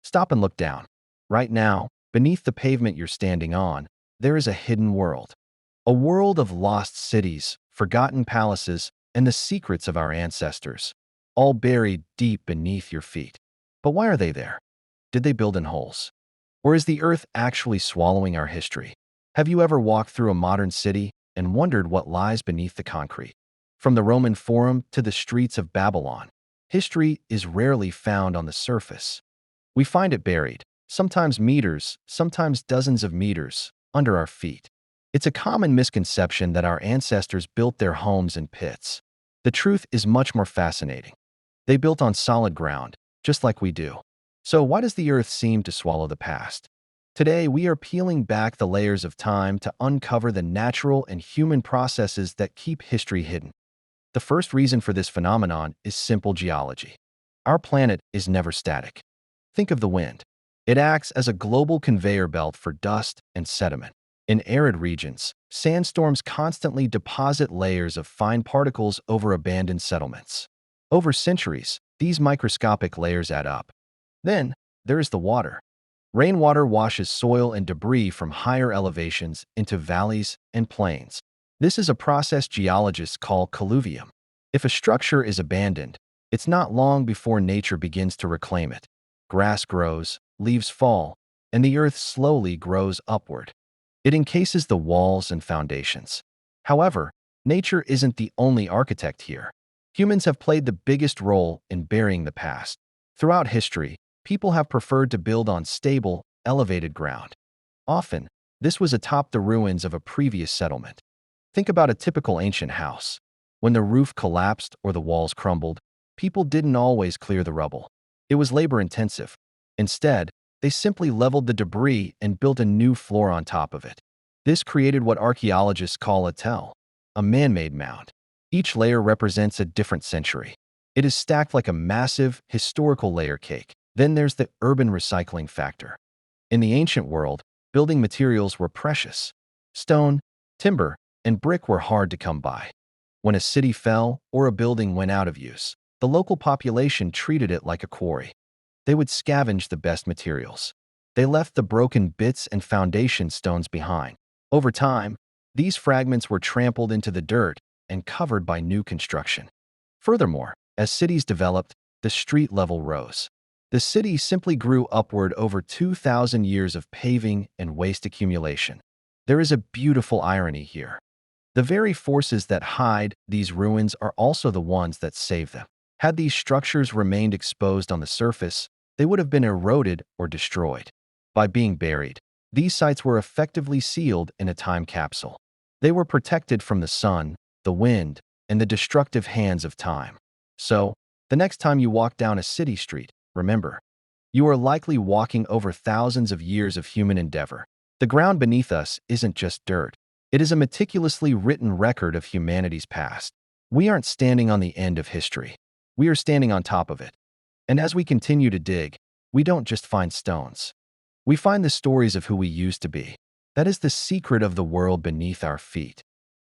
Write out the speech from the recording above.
Stop and look down. Right now, beneath the pavement you're standing on, there is a hidden world. A world of lost cities, forgotten palaces, and the secrets of our ancestors, all buried deep beneath your feet. But why are they there? Did they build in holes? Or is the earth actually swallowing our history? Have you ever walked through a modern city and wondered what lies beneath the concrete? From the Roman Forum to the streets of Babylon, history is rarely found on the surface. We find it buried, sometimes meters, sometimes dozens of meters, under our feet. It's a common misconception that our ancestors built their homes in pits. The truth is much more fascinating. They built on solid ground, just like we do. So why does the earth seem to swallow the past? Today, we are peeling back the layers of time to uncover the natural and human processes that keep history hidden. The first reason for this phenomenon is simple geology. Our planet is never static. Think of the wind. It acts as a global conveyor belt for dust and sediment. In arid regions, sandstorms constantly deposit layers of fine particles over abandoned settlements. Over centuries, these microscopic layers add up. Then, there is the water. Rainwater washes soil and debris from higher elevations into valleys and plains. This is a process geologists call colluvium. If a structure is abandoned, it's not long before nature begins to reclaim it. Grass grows, leaves fall, and the earth slowly grows upward. It encases the walls and foundations. However, nature isn't the only architect here. Humans have played the biggest role in burying the past. Throughout history, people have preferred to build on stable, elevated ground. Often, this was atop the ruins of a previous settlement. Think about a typical ancient house. When the roof collapsed or the walls crumbled, people didn't always clear the rubble. It was labor-intensive. Instead, they simply leveled the debris and built a new floor on top of it. This created what archaeologists call a tell, a man-made mound. Each layer represents a different century. It is stacked like a massive, historical layer cake. Then there's the urban recycling factor. In the ancient world, building materials were precious. Stone, timber, and brick were hard to come by. When a city fell or a building went out of use, the local population treated it like a quarry. They would scavenge the best materials. They left the broken bits and foundation stones behind. Over time, these fragments were trampled into the dirt and covered by new construction. Furthermore, as cities developed, the street level rose. The city simply grew upward over 2,000 years of paving and waste accumulation. There is a beautiful irony here. The very forces that hide these ruins are also the ones that save them. Had these structures remained exposed on the surface, they would have been eroded or destroyed. By being buried, these sites were effectively sealed in a time capsule. They were protected from the sun, the wind, and the destructive hands of time. So, the next time you walk down a city street, remember, you are likely walking over thousands of years of human endeavor. The ground beneath us isn't just dirt. It is a meticulously written record of humanity's past. We aren't standing on the end of history. We are standing on top of it. And as we continue to dig, we don't just find stones. We find the stories of who we used to be. That is the secret of the world beneath our feet.